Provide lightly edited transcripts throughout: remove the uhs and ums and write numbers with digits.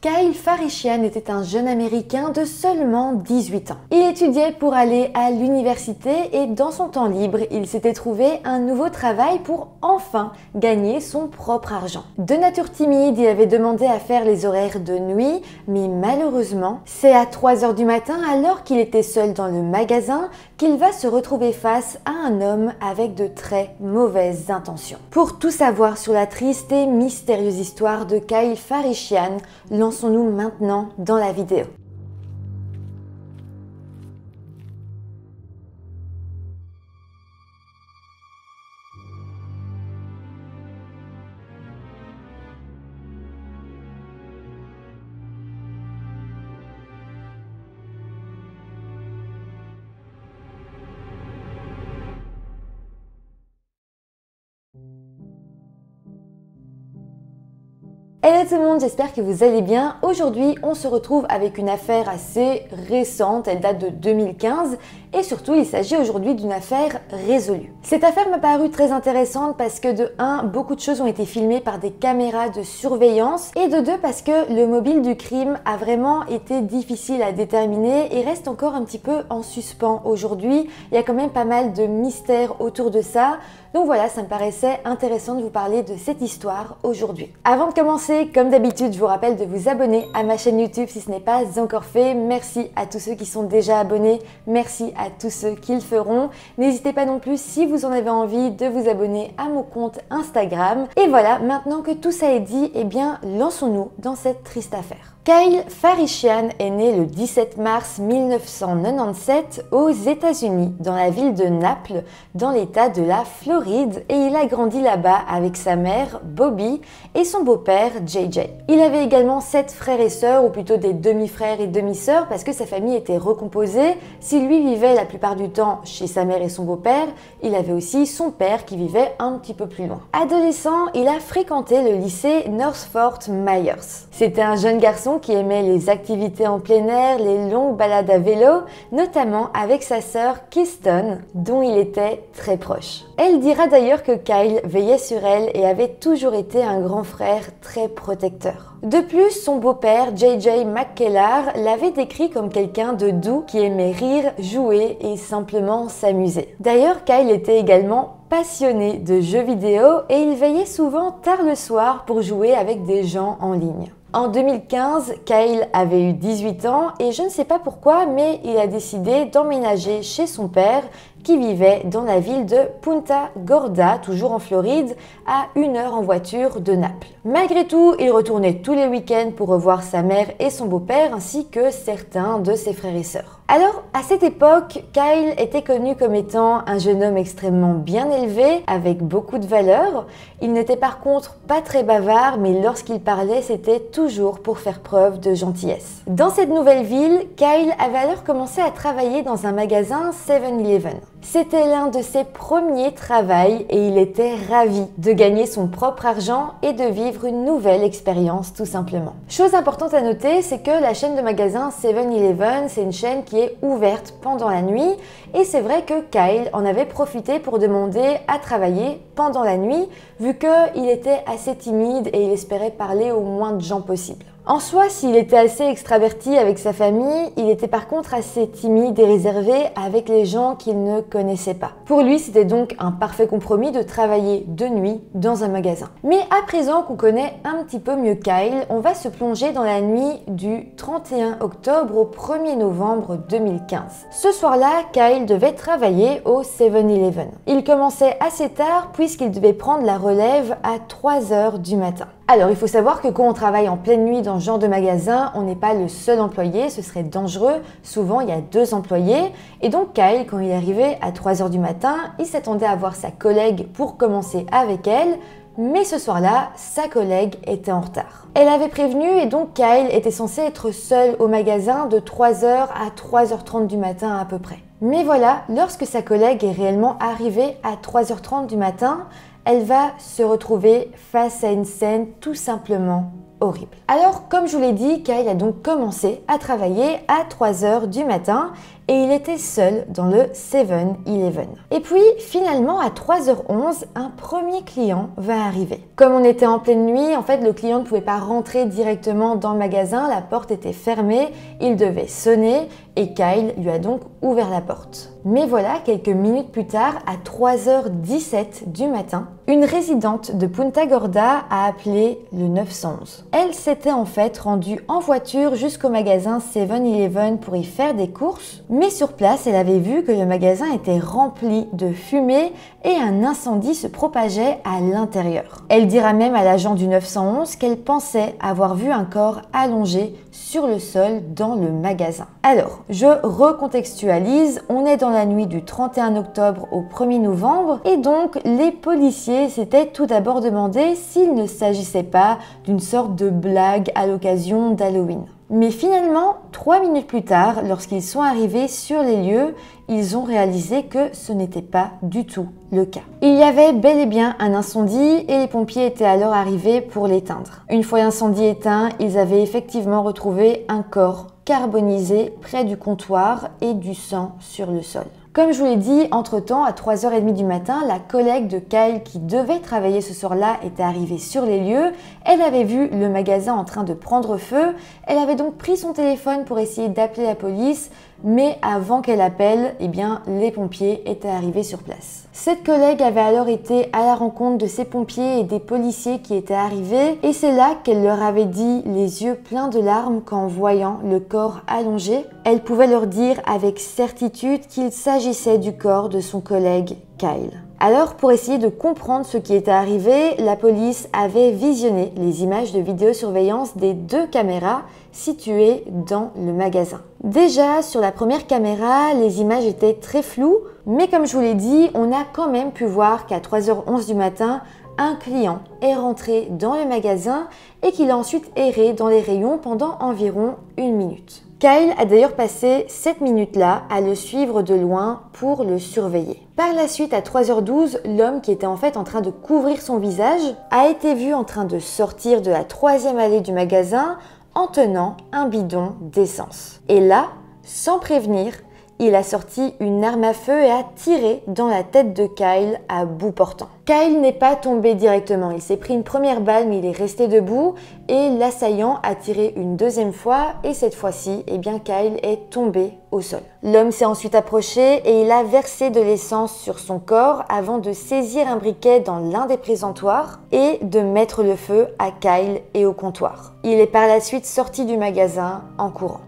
Kyle Farischian était un jeune Américain de seulement 18 ans. Il étudiait pour aller à l'université et dans son temps libre, il s'était trouvé un nouveau travail pour enfin gagner son propre argent. De nature timide, il avait demandé à faire les horaires de nuit, mais malheureusement, c'est à 3 h du matin, alors qu'il était seul dans le magasin, qu'il va se retrouver face à un homme avec de très mauvaises intentions. Pour tout savoir sur la triste et mystérieuse histoire de Kyle Farischian, lançons-nous maintenant dans la vidéo. Hello tout le monde, j'espère que vous allez bien. Aujourd'hui, on se retrouve avec une affaire assez récente, elle date de 2015 et surtout, il s'agit aujourd'hui d'une affaire résolue. Cette affaire m'a paru très intéressante parce que de 1, beaucoup de choses ont été filmées par des caméras de surveillance et de 2, parce que le mobile du crime a vraiment été difficile à déterminer et reste encore un petit peu en suspens aujourd'hui. Il y a quand même pas mal de mystères autour de ça. Donc voilà, ça me paraissait intéressant de vous parler de cette histoire aujourd'hui. Avant de commencer, comme d'habitude, je vous rappelle de vous abonner à ma chaîne YouTube si ce n'est pas encore fait. Merci à tous ceux qui sont déjà abonnés, merci à tous ceux qui le feront. N'hésitez pas non plus, si vous en avez envie, de vous abonner à mon compte Instagram. Et voilà, maintenant que tout ça est dit, eh bien, lançons-nous dans cette triste affaire. Kyle Farischian est né le 17 mars 1997 aux États-Unis, dans la ville de Naples, dans l'état de la Floride, et il a grandi là-bas avec sa mère, Bobby, et son beau-père, JJ. Il avait également 7 frères et sœurs, ou plutôt des demi-frères et demi-sœurs, parce que sa famille était recomposée. Si lui vivait la plupart du temps chez sa mère et son beau-père, il avait aussi son père qui vivait un petit peu plus loin. Adolescent, il a fréquenté le lycée North Fort Myers. C'était un jeune garçon qui aimait les activités en plein air, les longues balades à vélo, notamment avec sa sœur Keystone, dont il était très proche. Elle dira d'ailleurs que Kyle veillait sur elle et avait toujours été un grand frère très protecteur. De plus, son beau-père, JJ McKellar, l'avait décrit comme quelqu'un de doux qui aimait rire, jouer et simplement s'amuser. D'ailleurs, Kyle était également passionné de jeux vidéo et il veillait souvent tard le soir pour jouer avec des gens en ligne. En 2015, Kyle avait eu 18 ans et je ne sais pas pourquoi, mais il a décidé d'emménager chez son père qui vivait dans la ville de Punta Gorda, toujours en Floride, à 1 heure en voiture de Naples. Malgré tout, il retournait tous les week-ends pour revoir sa mère et son beau-père ainsi que certains de ses frères et sœurs. Alors, à cette époque, Kyle était connu comme étant un jeune homme extrêmement bien élevé, avec beaucoup de valeurs. Il n'était par contre pas très bavard, mais lorsqu'il parlait, c'était toujours pour faire preuve de gentillesse. Dans cette nouvelle ville, Kyle avait alors commencé à travailler dans un magasin 7-Eleven. C'était l'un de ses premiers travails et il était ravi de gagner son propre argent et de vivre une nouvelle expérience tout simplement. Chose importante à noter, c'est que la chaîne de magasins 7-Eleven, c'est une chaîne qui est ouverte pendant la nuit et c'est vrai que Kyle en avait profité pour demander à travailler pendant la nuit vu qu'il était assez timide et il espérait parler au moins de gens possible. En soi, s'il était assez extraverti avec sa famille, il était par contre assez timide et réservé avec les gens qu'il ne connaissait pas. Pour lui, c'était donc un parfait compromis de travailler de nuit dans un magasin. Mais à présent qu'on connaît un petit peu mieux Kyle, on va se plonger dans la nuit du 31 octobre au 1er novembre 2015. Ce soir-là, Kyle devait travailler au 7-Eleven. Il commençait assez tard puisqu'il devait prendre la relève à 3 h du matin. Alors, il faut savoir que quand on travaille en pleine nuit dans ce genre de magasin, on n'est pas le seul employé, ce serait dangereux. Souvent, il y a 2 employés. Et donc, Kyle, quand il est arrivé à 3 h du matin, il s'attendait à voir sa collègue pour commencer avec elle. Mais ce soir-là, sa collègue était en retard. Elle avait prévenu et donc Kyle était censé être seul au magasin de 3 h à 3 h 30 du matin à peu près. Mais voilà, lorsque sa collègue est réellement arrivée à 3 h 30 du matin, elle va se retrouver face à une scène tout simplement horrible. Alors, comme je vous l'ai dit, Kyle a donc commencé à travailler à 3 h du matin et il était seul dans le 7-Eleven. Et puis finalement à 3h11, un premier client va arriver. Comme on était en pleine nuit, en fait le client ne pouvait pas rentrer directement dans le magasin, la porte était fermée, il devait sonner et Kyle lui a donc ouvert la porte. Mais voilà, quelques minutes plus tard, à 3h17 du matin, une résidente de Punta Gorda a appelé le 911. Elle s'était en fait rendue en voiture jusqu'au magasin 7-Eleven pour y faire des courses, mais sur place, elle avait vu que le magasin était rempli de fumée et un incendie se propageait à l'intérieur. Elle dira même à l'agent du 911 qu'elle pensait avoir vu un corps allongé sur le sol dans le magasin. Alors, je recontextualise, on est dans la nuit du 31 octobre au 1er novembre et donc les policiers s'étaient tout d'abord demandé s'il ne s'agissait pas d'une sorte de blague à l'occasion d'Halloween. Mais finalement, 3 minutes plus tard, lorsqu'ils sont arrivés sur les lieux, ils ont réalisé que ce n'était pas du tout le cas. Il y avait bel et bien un incendie et les pompiers étaient alors arrivés pour l'éteindre. Une fois l'incendie éteint, ils avaient effectivement retrouvé un corps carbonisé près du comptoir et du sang sur le sol. Comme je vous l'ai dit, entre-temps, à 3h30 du matin, la collègue de Kyle qui devait travailler ce soir-là était arrivée sur les lieux. Elle avait vu le magasin en train de prendre feu. Elle avait donc pris son téléphone pour essayer d'appeler la police, mais avant qu'elle appelle, les pompiers étaient arrivés sur place. Cette collègue avait alors été à la rencontre de ces pompiers et des policiers qui étaient arrivés et c'est là qu'elle leur avait dit, les yeux pleins de larmes, qu'en voyant le corps allongé, elle pouvait leur dire avec certitude qu'il s'agissait du corps de son collègue Kyle. Alors, pour essayer de comprendre ce qui était arrivé, la police avait visionné les images de vidéosurveillance des 2 caméras situées dans le magasin. Déjà, sur la première caméra, les images étaient très floues, mais comme je vous l'ai dit, on a quand même pu voir qu'à 3h11 du matin, un client est rentré dans le magasin et qu'il a ensuite erré dans les rayons pendant environ 1 minute. Kyle a d'ailleurs passé cette minute-là à le suivre de loin pour le surveiller. Par la suite, à 3h12, l'homme qui était en fait en train de couvrir son visage a été vu en train de sortir de la 3e allée du magasin en tenant un bidon d'essence. Et là, sans prévenir, il a sorti une arme à feu et a tiré dans la tête de Kyle à bout portant. Kyle n'est pas tombé directement, il s'est pris une première balle mais il est resté debout et l'assaillant a tiré une 2e fois et cette fois-ci, Kyle est tombé au sol. L'homme s'est ensuite approché et il a versé de l'essence sur son corps avant de saisir un briquet dans l'un des présentoirs et de mettre le feu à Kyle et au comptoir. Il est par la suite sorti du magasin en courant.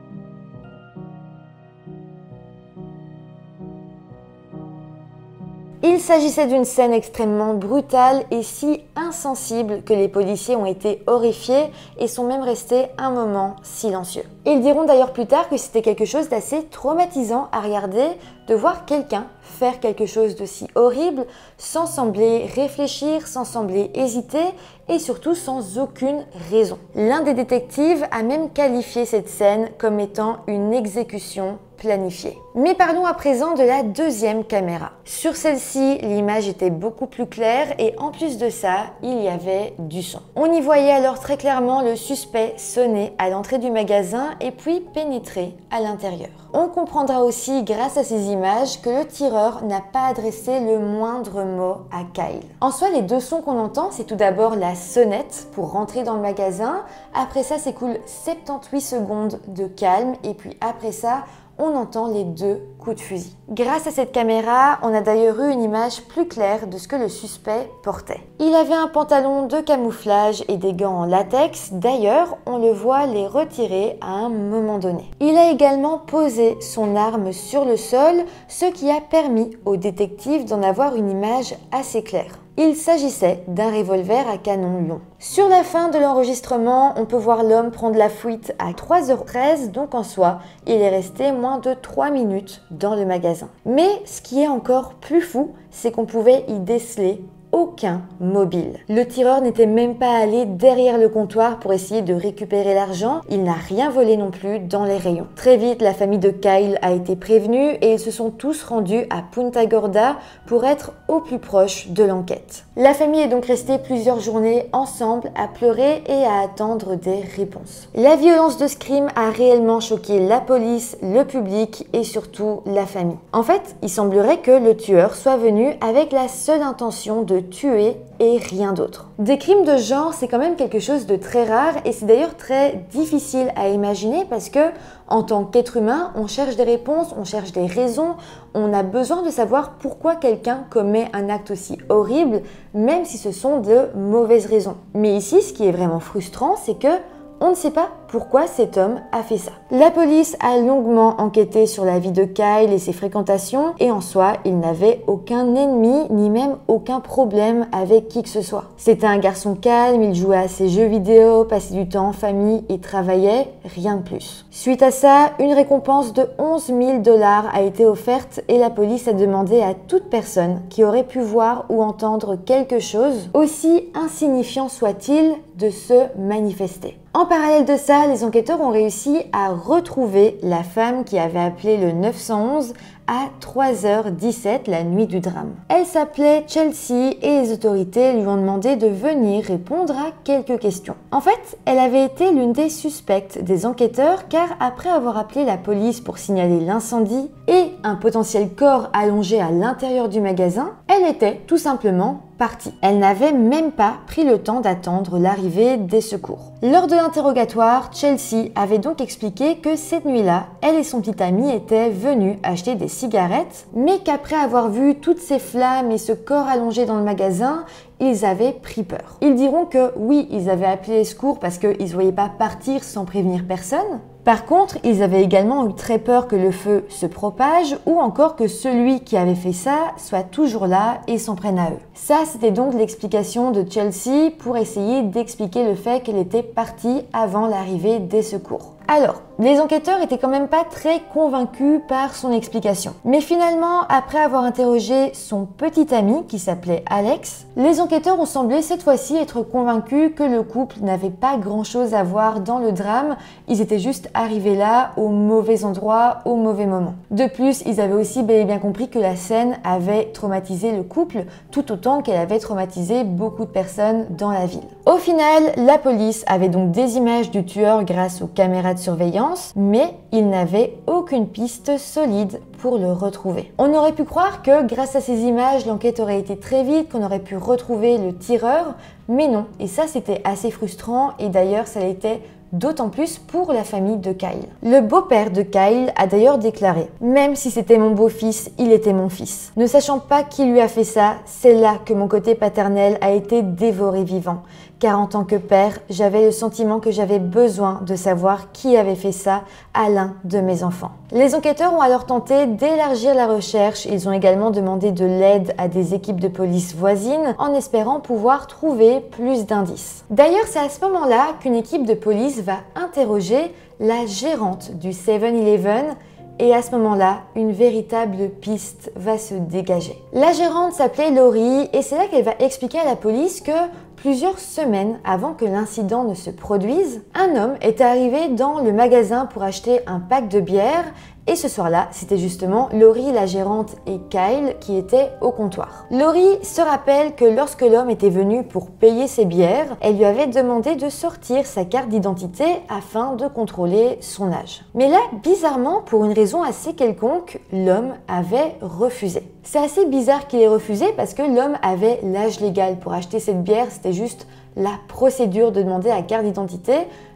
Il s'agissait d'une scène extrêmement brutale et si insensible que les policiers ont été horrifiés et sont même restés un moment silencieux. Ils diront d'ailleurs plus tard que c'était quelque chose d'assez traumatisant à regarder, de voir quelqu'un faire quelque chose de si horrible sans sembler réfléchir, sans sembler hésiter et surtout sans aucune raison. L'un des détectives a même qualifié cette scène comme étant une exécution planifiée. Mais parlons à présent de la 2e caméra. Sur celle-ci, l'image était beaucoup plus claire et en plus de ça, il y avait du son. On y voyait alors très clairement le suspect sonner à l'entrée du magasin et puis pénétrer à l'intérieur. On comprendra aussi grâce à ces images que le tireur n'a pas adressé le moindre mot à Kyle. En soi, les 2 sons qu'on entend, c'est tout d'abord la sonnette pour rentrer dans le magasin. Après ça, s'écoule 78 secondes de calme et puis après ça, on entend les 2 coups de fusil. Grâce à cette caméra, on a d'ailleurs eu une image plus claire de ce que le suspect portait. Il avait un pantalon de camouflage et des gants en latex, d'ailleurs, on le voit les retirer à un moment donné. Il a également posé son arme sur le sol, ce qui a permis aux détectives d'en avoir une image assez claire. Il s'agissait d'un revolver à canon long. Sur la fin de l'enregistrement, on peut voir l'homme prendre la fuite à 3h13, donc en soi, il est resté moins de 3 minutes dans le magasin. Mais ce qui est encore plus fou, c'est qu'on pouvait y déceler aucun mobile. Le tireur n'était même pas allé derrière le comptoir pour essayer de récupérer l'argent, il n'a rien volé non plus dans les rayons. Très vite, la famille de Kyle a été prévenue et ils se sont tous rendus à Punta Gorda pour être au plus proche de l'enquête. La famille est donc restée plusieurs journées ensemble à pleurer et à attendre des réponses. La violence de ce crime a réellement choqué la police, le public et surtout la famille. En fait, il semblerait que le tueur soit venu avec la seule intention de tuer et rien d'autre. Des crimes de genre, c'est quand même quelque chose de très rare et c'est d'ailleurs très difficile à imaginer parce que en tant qu'être humain, on cherche des réponses, on cherche des raisons, on a besoin de savoir pourquoi quelqu'un commet un acte aussi horrible, même si ce sont de mauvaises raisons. Mais ici, ce qui est vraiment frustrant, c'est que on ne sait pas pourquoi cet homme a fait ça. La police a longuement enquêté sur la vie de Kyle et ses fréquentations et en soi, il n'avait aucun ennemi ni même aucun problème avec qui que ce soit. C'était un garçon calme, il jouait à ses jeux vidéo, passait du temps en famille et travaillait, rien de plus. Suite à ça, une récompense de 11 000 $ a été offerte et la police a demandé à toute personne qui aurait pu voir ou entendre quelque chose, aussi insignifiant soit-il, de se manifester. En parallèle de ça, les enquêteurs ont réussi à retrouver la femme qui avait appelé le 911 à 3h17 la nuit du drame. Elle s'appelait Chelsea et les autorités lui ont demandé de venir répondre à quelques questions. En fait, elle avait été l'une des suspectes des enquêteurs car après avoir appelé la police pour signaler l'incendie et un potentiel corps allongé à l'intérieur du magasin, elle était tout simplement partie. Elle n'avait même pas pris le temps d'attendre l'arrivée des secours. Lors de l'interrogatoire, Chelsea avait donc expliqué que cette nuit-là, elle et son petit ami étaient venus acheter des cigarettes, mais qu'après avoir vu toutes ces flammes et ce corps allongé dans le magasin, ils avaient pris peur. Ils diront que oui, ils avaient appelé les secours parce qu'ils ne voyaient pas partir sans prévenir personne. Par contre, ils avaient également eu très peur que le feu se propage ou encore que celui qui avait fait ça soit toujours là et s'en prenne à eux. Ça, c'était donc l'explication de Chelsea pour essayer d'expliquer le fait qu'elle était partie avant l'arrivée des secours. Alors, les enquêteurs étaient quand même pas très convaincus par son explication. Mais finalement, après avoir interrogé son petit ami qui s'appelait Alex, les enquêteurs ont semblé cette fois-ci être convaincus que le couple n'avait pas grand-chose à voir dans le drame, ils étaient juste arrivés là au mauvais endroit, au mauvais moment. De plus, ils avaient aussi bel et bien compris que la scène avait traumatisé le couple, tout autant qu'elle avait traumatisé beaucoup de personnes dans la ville. Au final, la police avait donc des images du tueur grâce aux caméras de surveillance, mais il n'avait aucune piste solide pour le retrouver. On aurait pu croire que grâce à ces images, l'enquête aurait été très vite, qu'on aurait pu retrouver le tireur, mais non. Et ça, c'était assez frustrant et d'ailleurs, ça l'était d'autant plus pour la famille de Kyle. Le beau-père de Kyle a d'ailleurs déclaré « Même si c'était mon beau-fils, il était mon fils. Ne sachant pas qui lui a fait ça, c'est là que mon côté paternel a été dévoré vivant. Car en tant que père, j'avais le sentiment que j'avais besoin de savoir qui avait fait ça à l'un de mes enfants. » Les enquêteurs ont alors tenté d'élargir la recherche. Ils ont également demandé de l'aide à des équipes de police voisines en espérant pouvoir trouver plus d'indices. D'ailleurs, c'est à ce moment-là qu'une équipe de police va interroger la gérante du 7-Eleven et à ce moment-là, une véritable piste va se dégager. La gérante s'appelait Laurie et c'est là qu'elle va expliquer à la police que plusieurs semaines avant que l'incident ne se produise, un homme était arrivé dans le magasin pour acheter un pack de bière et ce soir-là, c'était justement Laurie, la gérante, et Kyle qui étaient au comptoir. Laurie se rappelle que lorsque l'homme était venu pour payer ses bières, elle lui avait demandé de sortir sa carte d'identité afin de contrôler son âge. Mais là, bizarrement, pour une raison assez quelconque, l'homme avait refusé. C'est assez bizarre qu'il ait refusé parce que l'homme avait l'âge légal pour acheter cette bière, c'était juste la procédure de demander la carte d'identité,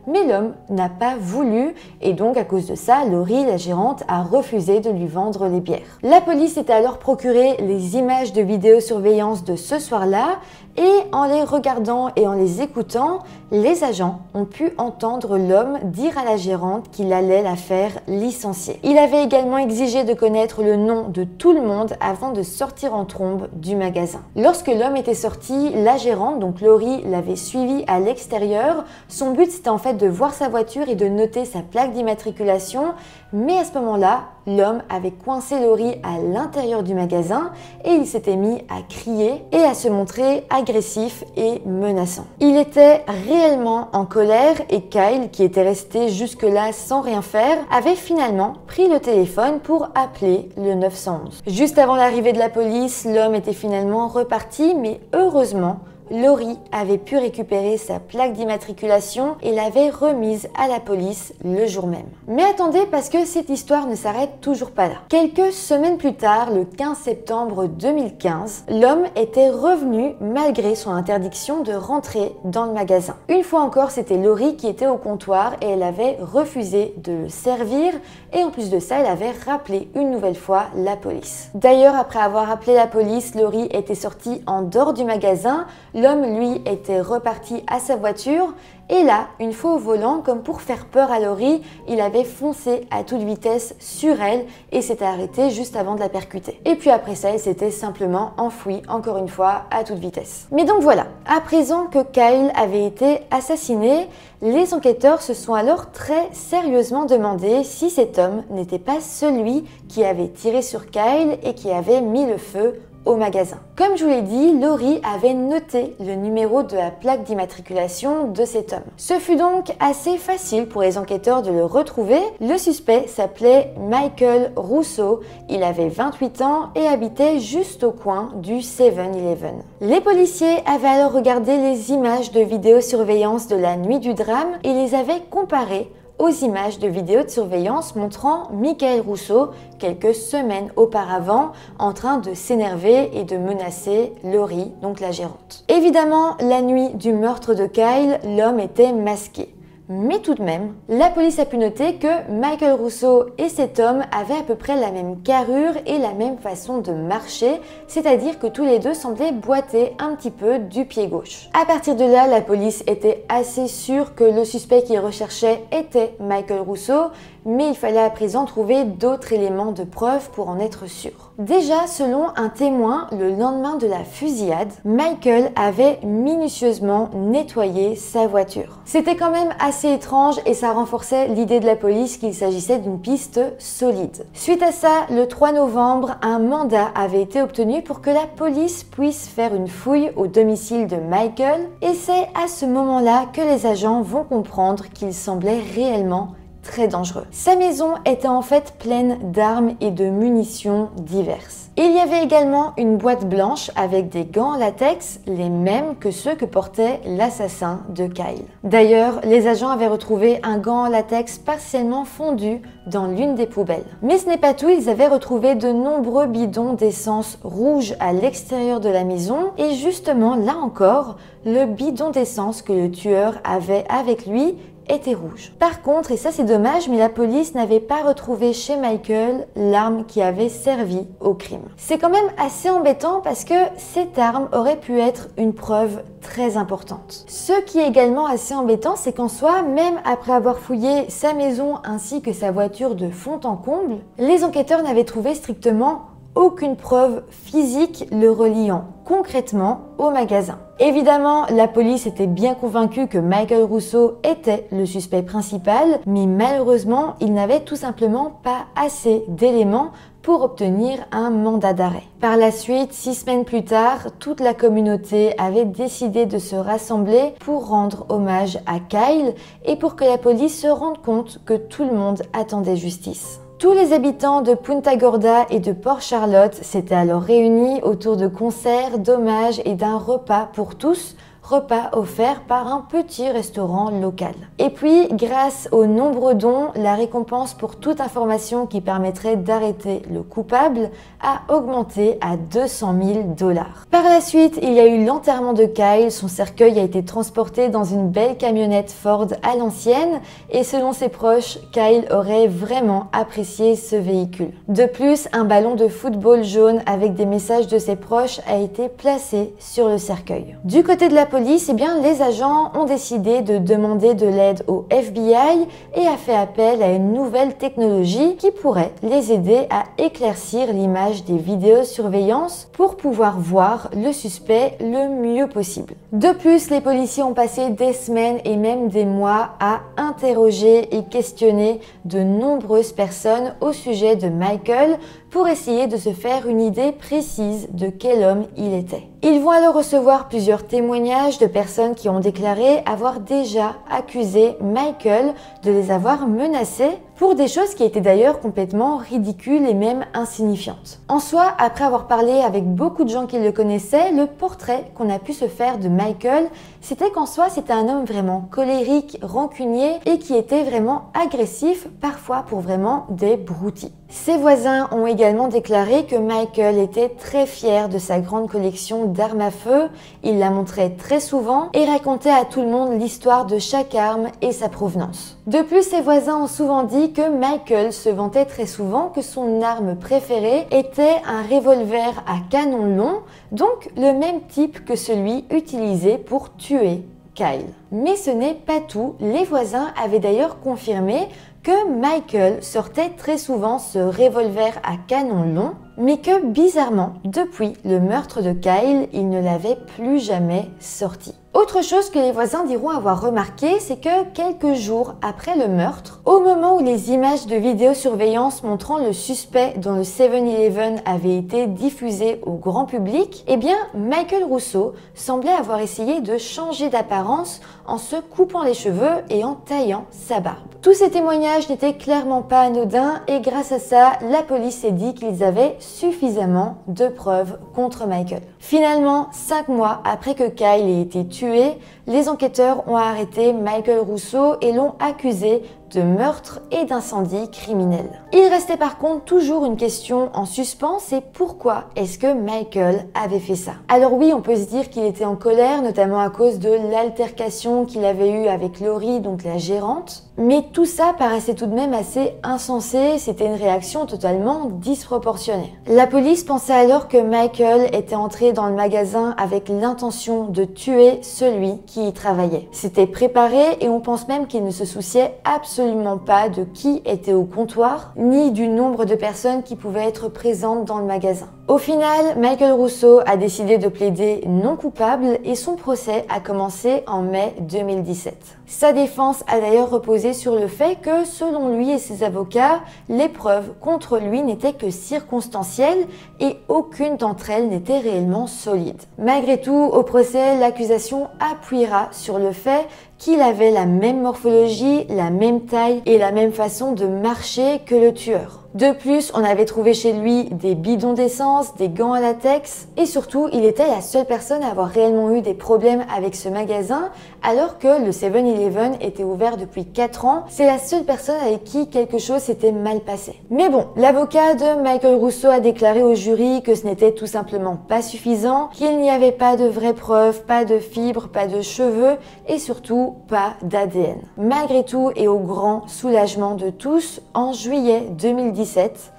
mais l'homme n'a pas voulu et donc à cause de ça, Laurie, la gérante, a refusé de lui vendre les bières. La police s'est alors procuré les images de vidéosurveillance de ce soir-là et en les regardant et en les écoutant, les agents ont pu entendre l'homme dire à la gérante qu'il allait la faire licencier. Il avait également exigé de connaître le nom de tout le monde avant de sortir en trombe du magasin. Lorsque l'homme était sorti, la gérante, donc Laurie, l'avait suivi à l'extérieur. Son but, c'était en fait fait de voir sa voiture et de noter sa plaque d'immatriculation, mais à ce moment-là, l'homme avait coincé Lori à l'intérieur du magasin et il s'était mis à crier et à se montrer agressif et menaçant. Il était réellement en colère et Kyle, qui était resté jusque-là sans rien faire, avait finalement pris le téléphone pour appeler le 911. Juste avant l'arrivée de la police, l'homme était finalement reparti, mais heureusement, Lori avait pu récupérer sa plaque d'immatriculation et l'avait remise à la police le jour même. Mais attendez, parce que cette histoire ne s'arrête toujours pas là. Quelques semaines plus tard, le 15 septembre 2015, l'homme était revenu malgré son interdiction de rentrer dans le magasin. Une fois encore, c'était Lori qui était au comptoir et elle avait refusé de le servir et en plus de ça, elle avait rappelé une nouvelle fois la police. D'ailleurs, après avoir appelé la police, Lori était sortie en dehors du magasin. L'homme, lui, était reparti à sa voiture et là, une fois au volant, comme pour faire peur à Lori, il avait foncé à toute vitesse sur elle et s'était arrêté juste avant de la percuter. Et puis après ça, il s'était simplement enfoui, encore une fois, à toute vitesse. Mais donc voilà, à présent que Kyle avait été assassiné, les enquêteurs se sont alors très sérieusement demandé si cet homme n'était pas celui qui avait tiré sur Kyle et qui avait mis le feu au magasin. Comme je vous l'ai dit, Lori avait noté le numéro de la plaque d'immatriculation de cet homme. Ce fut donc assez facile pour les enquêteurs de le retrouver. Le suspect s'appelait Michael Russo, il avait 28 ans et habitait juste au coin du 7-Eleven. Les policiers avaient alors regardé les images de vidéosurveillance de la nuit du drame et les avaient comparées aux images de vidéos de surveillance montrant Michael Russo quelques semaines auparavant en train de s'énerver et de menacer Lori, donc la gérante. Évidemment, la nuit du meurtre de Kyle, l'homme était masqué. Mais tout de même, la police a pu noter que Michael Russo et cet homme avaient à peu près la même carrure et la même façon de marcher, c'est-à-dire que tous les deux semblaient boiter un petit peu du pied gauche. À partir de là, la police était assez sûre que le suspect qu'ils recherchaient était Michael Russo, mais il fallait à présent trouver d'autres éléments de preuve pour en être sûr. Déjà, selon un témoin, le lendemain de la fusillade, Michael avait minutieusement nettoyé sa voiture. C'était quand même assez étrange et ça renforçait l'idée de la police qu'il s'agissait d'une piste solide. Suite à ça, le 3 novembre, un mandat avait été obtenu pour que la police puisse faire une fouille au domicile de Michael et c'est à ce moment-là que les agents vont comprendre qu'il semblait réellement très dangereux. Sa maison était en fait pleine d'armes et de munitions diverses. Il y avait également une boîte blanche avec des gants en latex, les mêmes que ceux que portait l'assassin de Kyle. D'ailleurs, les agents avaient retrouvé un gant en latex partiellement fondu dans l'une des poubelles. Mais ce n'est pas tout, ils avaient retrouvé de nombreux bidons d'essence rouge à l'extérieur de la maison et justement, là encore, le bidon d'essence que le tueur avait avec lui était rouge. Par contre, et ça c'est dommage, mais la police n'avait pas retrouvé chez Michael l'arme qui avait servi au crime. C'est quand même assez embêtant parce que cette arme aurait pu être une preuve très importante. Ce qui est également assez embêtant, c'est qu'en soi, même après avoir fouillé sa maison ainsi que sa voiture de fond en comble, les enquêteurs n'avaient trouvé strictement aucune preuve physique le reliant concrètement au magasin. Évidemment, la police était bien convaincue que Michael Russo était le suspect principal, mais malheureusement, il n'avait tout simplement pas assez d'éléments pour obtenir un mandat d'arrêt. Par la suite, 6 semaines plus tard, toute la communauté avait décidé de se rassembler pour rendre hommage à Kyle et pour que la police se rende compte que tout le monde attendait justice. Tous les habitants de Punta Gorda et de Port Charlotte s'étaient alors réunis autour de concerts, d'hommages et d'un repas pour tous, repas offert par un petit restaurant local. Et puis, grâce aux nombreux dons, la récompense pour toute information qui permettrait d'arrêter le coupable a augmenté à 200 000 $. Par la suite, il y a eu l'enterrement de Kyle, son cercueil a été transporté dans une belle camionnette Ford à l'ancienne et selon ses proches, Kyle aurait vraiment apprécié ce véhicule. De plus, un ballon de football jaune avec des messages de ses proches a été placé sur le cercueil. Du côté de la police, eh bien, les agents ont décidé de demander de l'aide au FBI et a fait appel à une nouvelle technologie qui pourrait les aider à éclaircir l'image des vidéosurveillance pour pouvoir voir le suspect le mieux possible. De plus, les policiers ont passé des semaines et même des mois à interroger et questionner de nombreuses personnes au sujet de Michael pour essayer de se faire une idée précise de quel homme il était. Ils vont alors recevoir plusieurs témoignages de personnes qui ont déclaré avoir déjà accusé Michael de les avoir menacés pour des choses qui étaient d'ailleurs complètement ridicules et même insignifiantes. En soi, après avoir parlé avec beaucoup de gens qui le connaissaient, le portrait qu'on a pu se faire de Michael, c'était qu'en soi, c'était un homme vraiment colérique, rancunier et qui était vraiment agressif, parfois pour vraiment des broutilles. Ses voisins ont également déclaré que Michael était très fier de sa grande collection d'armes à feu, il la montrait très souvent et racontait à tout le monde l'histoire de chaque arme et sa provenance. De plus, ses voisins ont souvent dit que Michael se vantait très souvent que son arme préférée était un revolver à canon long, donc le même type que celui utilisé pour tuer Kyle. Mais ce n'est pas tout, les voisins avaient d'ailleurs confirmé que Michael sortait très souvent ce revolver à canon long, mais que bizarrement, depuis le meurtre de Kyle, il ne l'avait plus jamais sorti. Autre chose que les voisins diront avoir remarqué, c'est que quelques jours après le meurtre, au moment où les images de vidéosurveillance montrant le suspect dans le 7-Eleven avaient été diffusées au grand public, eh bien Michael Russo semblait avoir essayé de changer d'apparence en se coupant les cheveux et en taillant sa barbe. Tous ces témoignages n'étaient clairement pas anodins et grâce à ça, la police s'est dit qu'ils avaient suffisamment de preuves contre Michael. Finalement, 5 mois après que Kyle ait été tué, les enquêteurs ont arrêté Michael Russo et l'ont accusé de meurtre et d'incendie criminel. Il restait par contre toujours une question en suspens, c'est pourquoi est-ce que Michael avait fait ça? Alors oui, on peut se dire qu'il était en colère, notamment à cause de l'altercation qu'il avait eue avec Lori, donc la gérante, mais tout ça paraissait tout de même assez insensé, c'était une réaction totalement disproportionnée. La police pensait alors que Michael était entré dans le magasin avec l'intention de tuer celui qui y travaillait. C'était préparé et on pense même qu'il ne se souciait absolument pas de qui était au comptoir, ni du nombre de personnes qui pouvaient être présentes dans le magasin. Au final, Michael Russo a décidé de plaider non coupable et son procès a commencé en mai 2017. Sa défense a d'ailleurs reposé sur le fait que, selon lui et ses avocats, les preuves contre lui n'étaient que circonstancielles et aucune d'entre elles n'était réellement solide. Malgré tout, au procès, l'accusation appuiera sur le fait qu'il avait la même morphologie, la même taille et la même façon de marcher que le tueur. De plus, on avait trouvé chez lui des bidons d'essence, des gants à latex et surtout, il était la seule personne à avoir réellement eu des problèmes avec ce magasin alors que le 7-Eleven était ouvert depuis 4 ans. C'est la seule personne avec qui quelque chose s'était mal passé. Mais bon, l'avocat de Michael Russo a déclaré au jury que ce n'était tout simplement pas suffisant, qu'il n'y avait pas de vraies preuves, pas de fibres, pas de cheveux et surtout pas d'ADN. Malgré tout et au grand soulagement de tous, en juillet 2017,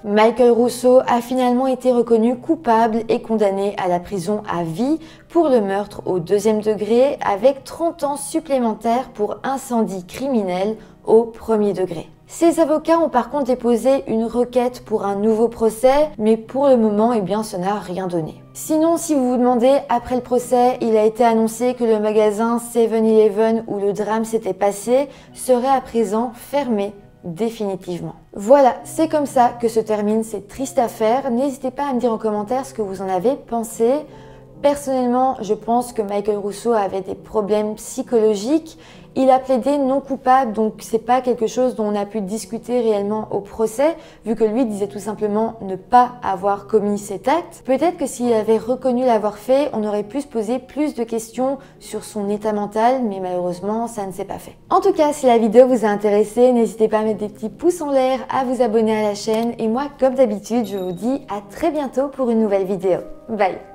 Michael Russo a finalement été reconnu coupable et condamné à la prison à vie pour le meurtre au 2e degré avec 30 ans supplémentaires pour incendie criminel au 1er degré. Ses avocats ont par contre déposé une requête pour un nouveau procès, mais pour le moment, eh bien, ça n'a rien donné. Sinon, si vous vous demandez, après le procès, il a été annoncé que le magasin 7-Eleven où le drame s'était passé serait à présent fermé définitivement. Voilà, c'est comme ça que se termine cette triste affaire. N'hésitez pas à me dire en commentaire ce que vous en avez pensé. Personnellement, je pense que Michael Russo avait des problèmes psychologiques. Il a plaidé non coupable, donc c'est pas quelque chose dont on a pu discuter réellement au procès, vu que lui disait tout simplement ne pas avoir commis cet acte. Peut-être que s'il avait reconnu l'avoir fait, on aurait pu se poser plus de questions sur son état mental, mais malheureusement, ça ne s'est pas fait. En tout cas, si la vidéo vous a intéressé, n'hésitez pas à mettre des petits pouces en l'air, à vous abonner à la chaîne, et moi, comme d'habitude, je vous dis à très bientôt pour une nouvelle vidéo. Bye!